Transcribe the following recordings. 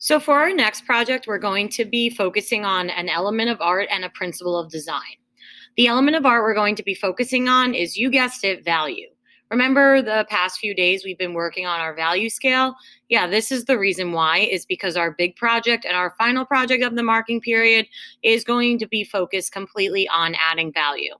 So for our next project, we're going to be focusing on an element of art and a principle of design. The element of art we're going to be focusing on is, you guessed it, value. Remember the past few days we've been working on our value scale? Yeah, this is the reason why, is because our big project and our final project of the marking period is going to be focused completely on adding value.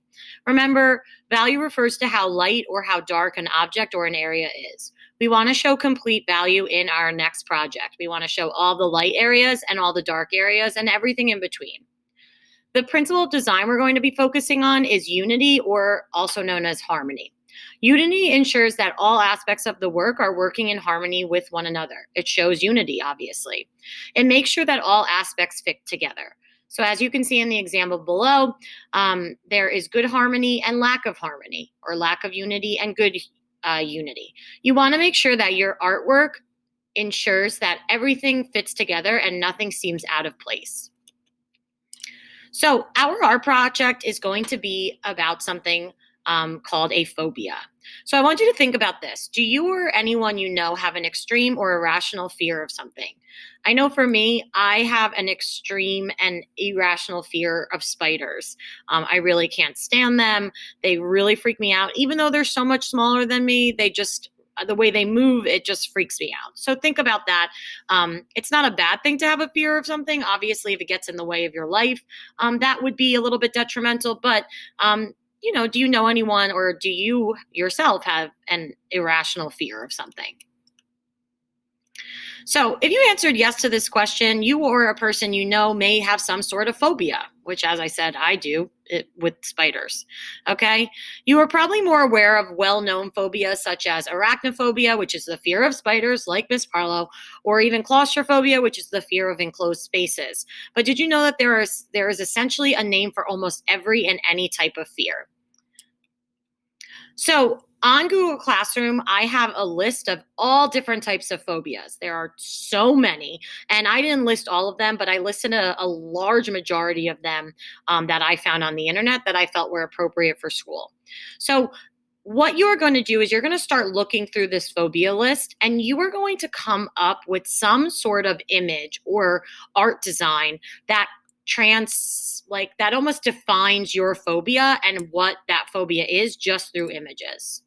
Remember, value refers to how light or how dark an object or an area is. We want to show complete value in our next project. We want to show all the light areas and all the dark areas and everything in between. The principle of design we're going to be focusing on is unity, or also known as harmony. Unity ensures that all aspects of the work are working in harmony with one another. It shows unity, obviously. It makes sure that all aspects fit together. So as you can see in the example below, there is good harmony and lack of harmony, or lack of unity and good unity. You want to make sure that your artwork ensures that everything fits together and nothing seems out of place. So our art project is going to be about something called a phobia. So I want you to think about this. Do you or anyone you know have an extreme or irrational fear of something? I know for me, I have an extreme and irrational fear of spiders. I really can't stand them. They really freak me out. Even though they're so much smaller than me, the way they move, it just freaks me out. So think about that. It's not a bad thing to have a fear of something. Obviously, if it gets in the way of your life, that would be a little bit detrimental. But do you know anyone, or do you yourself have an irrational fear of something? So if you answered yes to this question, you or a person you know may have some sort of phobia, which, as I said, I do with spiders. Okay. You are probably more aware of well-known phobias such as arachnophobia, which is the fear of spiders like Miss Parlow, or even claustrophobia, which is the fear of enclosed spaces. But did you know that there is essentially a name for almost every and any type of fear? So on Google Classroom, I have a list of all different types of phobias. There are so many, and I didn't list all of them, but I listed a large majority of them that I found on the internet that I felt were appropriate for school. So what you're going to do is you're going to start looking through this phobia list, and you are going to come up with some sort of image or art design that that almost defines your phobia and what that phobia is, just through images.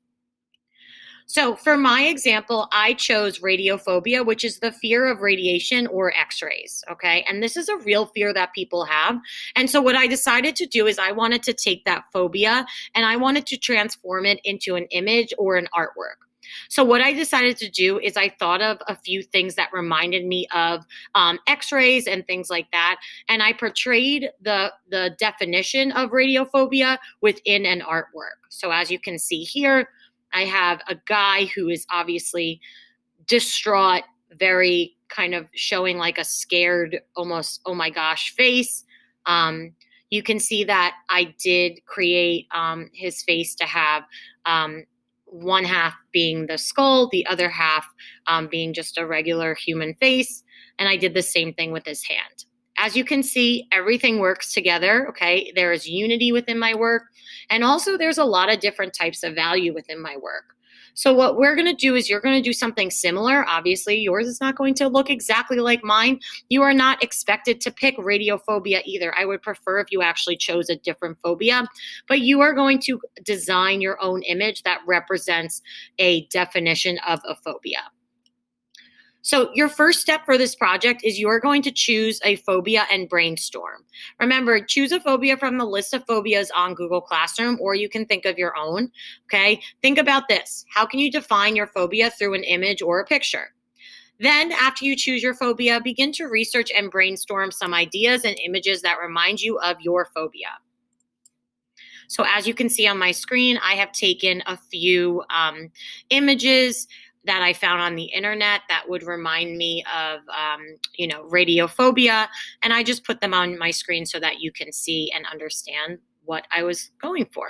So for my example, I chose radiophobia, which is the fear of radiation or x-rays, okay? And this is a real fear that people have. And so what I decided to do is I wanted to take that phobia and I wanted to transform it into an image or an artwork. So what I decided to do is I thought of a few things that reminded me of x-rays and things like that. And I portrayed the definition of radiophobia within an artwork. So as you can see here, I have a guy who is obviously distraught, very kind of showing like a scared, almost, oh my gosh, face. You can see that I did create his face to have one half being the skull, the other half being just a regular human face. And I did the same thing with his hand. As you can see, everything works together, okay? There is unity within my work. And also there's a lot of different types of value within my work. So what we're going to do is you're going to do something similar. Obviously, yours is not going to look exactly like mine. You are not expected to pick radiophobia either. I would prefer if you actually chose a different phobia, but you are going to design your own image that represents a definition of a phobia. So your first step for this project is you're going to choose a phobia and brainstorm. Remember, choose a phobia from the list of phobias on Google Classroom, or you can think of your own, okay? Think about this. How can you define your phobia through an image or a picture? Then, after you choose your phobia, begin to research and brainstorm some ideas and images that remind you of your phobia. So as you can see on my screen, I have taken a few images that I found on the internet that would remind me of, radiophobia. And I just put them on my screen so that you can see and understand what I was going for.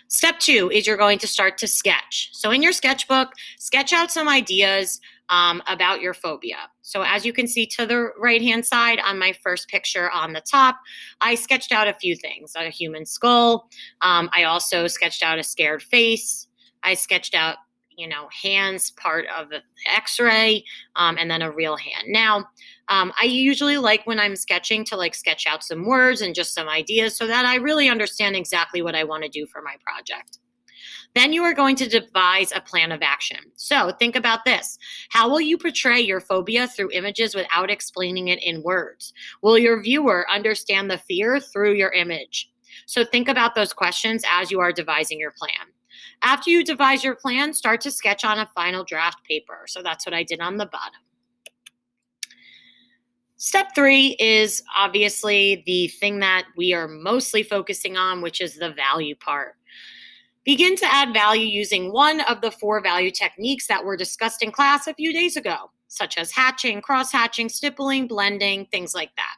Step 2 is you're going to start to sketch. So in your sketchbook, sketch out some ideas about your phobia. So as you can see to the right-hand side on my first picture on the top, I sketched out a few things, a human skull. I also sketched out a scared face. I sketched out hands part of the x-ray, and then a real hand. Now, I usually like when I'm sketching to like sketch out some words and just some ideas so that I really understand exactly what I want to do for my project. Then you are going to devise a plan of action. So think about this. How will you portray your phobia through images without explaining it in words? Will your viewer understand the fear through your image? So think about those questions as you are devising your plan. After you devise your plan, start to sketch on a final draft paper. So that's what I did on the bottom. Step 3 is obviously the thing that we are mostly focusing on, which is the value part. Begin to add value using one of the 4 value techniques that were discussed in class a few days ago, such as hatching, cross-hatching, stippling, blending, things like that.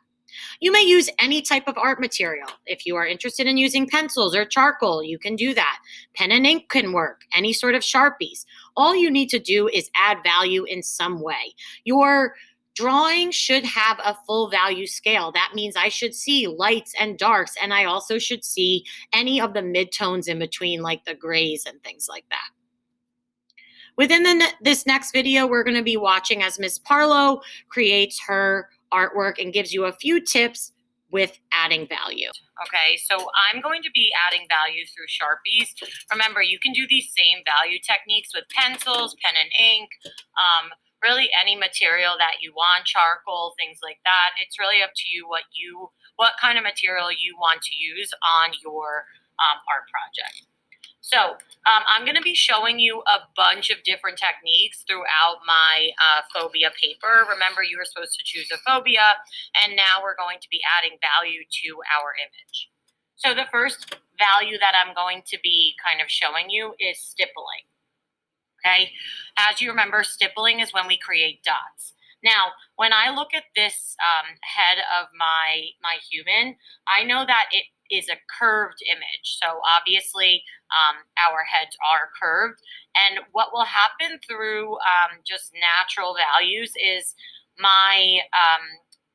You may use any type of art material. If you are interested in using pencils or charcoal, you can do that. Pen and ink can work, any sort of Sharpies. All you need to do is add value in some way. Your drawing should have a full value scale. That means I should see lights and darks, and I also should see any of the midtones in between, like the grays and things like that. Within this next video, we're going to be watching as Miss Parlow creates her artwork and gives you a few tips with adding value. Okay, so I'm going to be adding value through Sharpies. Remember, you can do these same value techniques with pencils, pen and ink, really any material that you want, charcoal, things like that. It's really up to you what kind of material you want to use on your art project. So I'm going to be showing you a bunch of different techniques throughout my phobia paper. Remember, you were supposed to choose a phobia, and now we're going to be adding value to our image. So the first value that I'm going to be kind of showing you is stippling. Okay, as you remember, stippling is when we create dots. Now, when I look at this head of my human, I know that it is a curved image. So obviously, our heads are curved. And what will happen through just natural values is my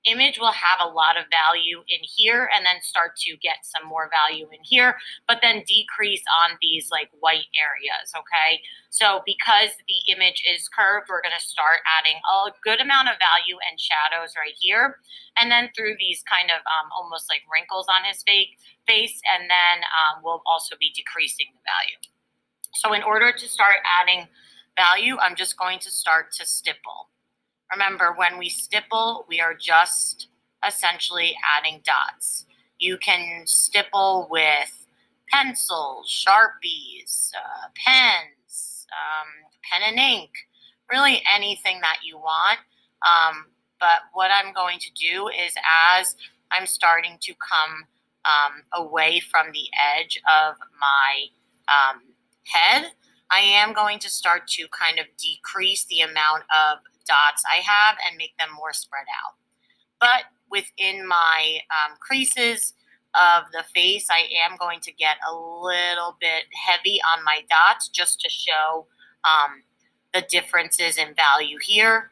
image will have a lot of value in here and then start to get some more value in here, but then decrease on these like white areas, okay? So because the image is curved, we're gonna start adding a good amount of value and shadows right here. And then through these kind of almost like wrinkles on his face, and then we'll also be decreasing the value. So in order to start adding value, I'm just going to start to stipple. Remember, when we stipple, we are just essentially adding dots. You can stipple with pencils, Sharpies, pens, pen and ink, really anything that you want. But what I'm going to do is as I'm starting to come away from the edge of my head, I am going to start to kind of decrease the amount of dots I have and make them more spread out. But within my creases of the face, I am going to get a little bit heavy on my dots just to show the differences in value here.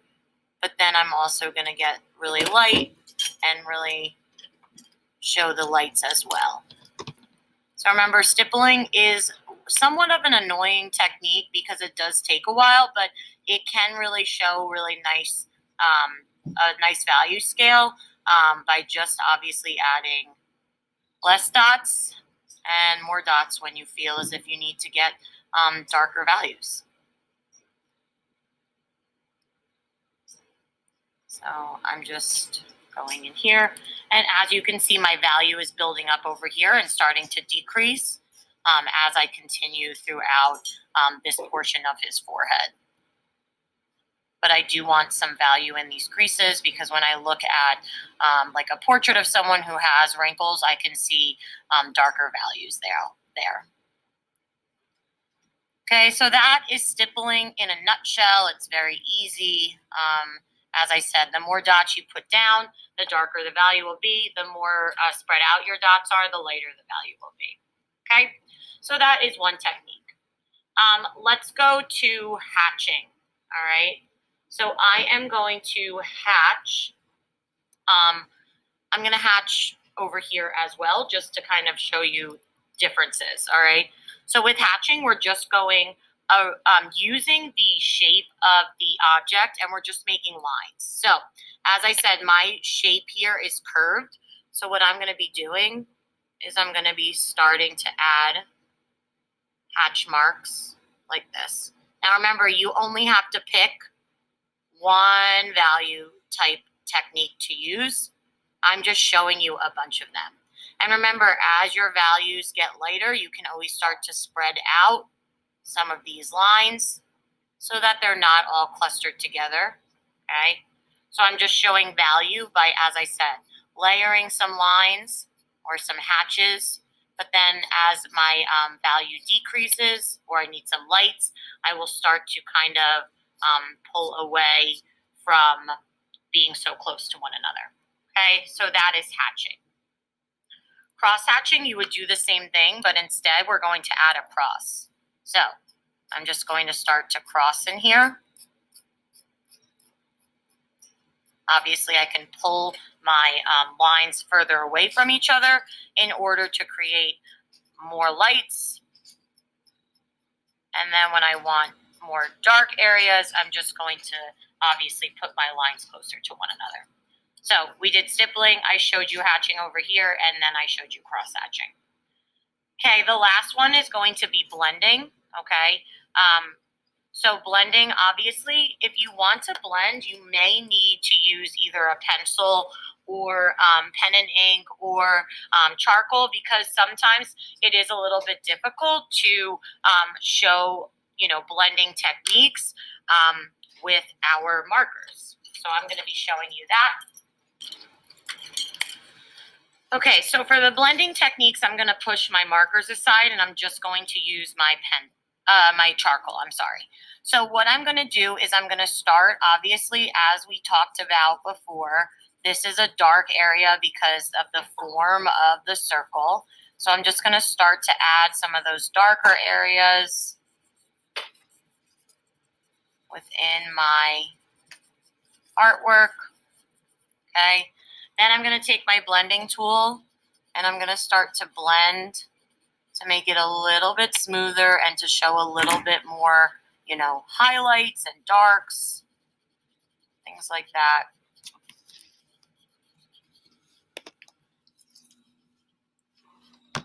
But then I'm also going to get really light and really show the lights as well. So remember, stippling is somewhat of an annoying technique because it does take a while, but it can really show really nice, a nice value scale by just obviously adding less dots and more dots when you feel as if you need to get darker values. So I'm just going in here, and as you can see, my value is building up over here and starting to decrease as I continue throughout this portion of his forehead. But I do want some value in these creases because when I look at like a portrait of someone who has wrinkles, I can see darker values there. Okay, so that is stippling in a nutshell. It's very easy. As I said, the more dots you put down, the darker the value will be. The more spread out your dots are, the lighter the value will be. Okay, so that is one technique. Let's go to hatching. All right, so I am going to hatch. I'm going to hatch over here as well, just to kind of show you differences. All right, so with hatching, we're just going using the shape of the object, and we're just making lines. So as I said, my shape here is curved. So what I'm going to be doing is I'm going to be starting to add hatch marks like this. Now remember, you only have to pick one value type technique to use. I'm just showing you a bunch of them. And remember, as your values get lighter, you can always start to spread out some of these lines so that they're not all clustered together, okay? So I'm just showing value by, as I said, layering some lines or some hatches, but then as my value decreases or I need some lights, I will start to kind of pull away from being so close to one another, okay? So that is hatching. Cross-hatching, you would do the same thing, but instead we're going to add a cross. So I'm just going to start to cross in here. Obviously, I can pull my lines further away from each other in order to create more lights. And then when I want more dark areas, I'm just going to obviously put my lines closer to one another. So we did stippling, I showed you hatching over here, and then I showed you cross-hatching. Okay, the last one is going to be blending, okay? So blending, obviously, if you want to blend, you may need to use either a pencil or pen and ink or charcoal, because sometimes it is a little bit difficult to show, blending techniques with our markers. So I'm going to be showing you that. Okay, so for the blending techniques, I'm going to push my markers aside and I'm just going to use my my charcoal, I'm sorry. So what I'm going to do is I'm going to start, obviously, as we talked about before, this is a dark area because of the form of the circle. So I'm just going to start to add some of those darker areas within my artwork. Okay, then I'm going to take my blending tool and I'm going to start to blend to make it a little bit smoother and to show a little bit more, highlights and darks, things like that. Okay.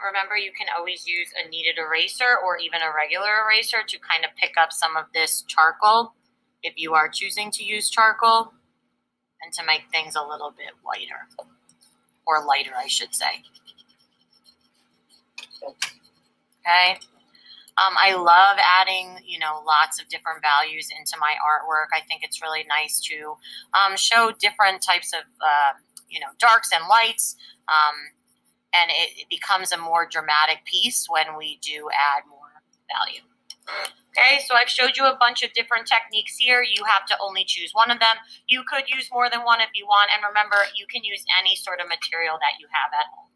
Remember, you can always use a kneaded eraser or even a regular eraser to kind of pick up some of this charcoal if you are choosing to use charcoal, and to make things a little bit whiter, or lighter, I should say. Okay. I love adding, lots of different values into my artwork. I think it's really nice to show different types of, darks and lights, and it becomes a more dramatic piece when we do add more value. Okay, so I've showed you a bunch of different techniques here. You have to only choose one of them. You could use more than one if you want, and remember, you can use any sort of material that you have at home.